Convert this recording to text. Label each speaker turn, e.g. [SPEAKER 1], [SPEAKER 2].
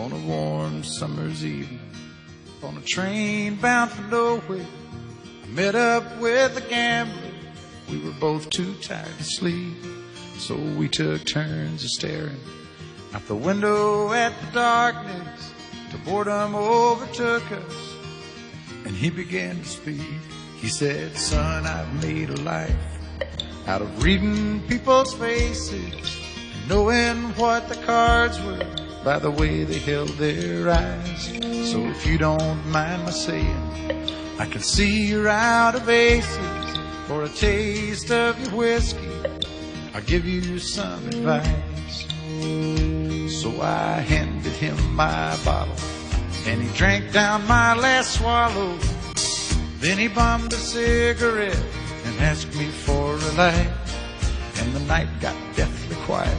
[SPEAKER 1] on a warm summer's evening, on a train bound for nowhere. I met up with a gambler. We were both too tired to sleep, so we took turns of staring out the window at the darkness till boredom overtook us, and he began to speak. He said, "Son, I've made a life out of reading people's faces and knowing what the cards were by the way they held their eyes. So if you don't mind my saying, I can see you're out of aces. For a taste of your whiskey, I'll give you some advice." So I handed him my bottle, and he drank down my last swallow. Then he bummed a cigarette and asked me for a light, and the night got deathly quiet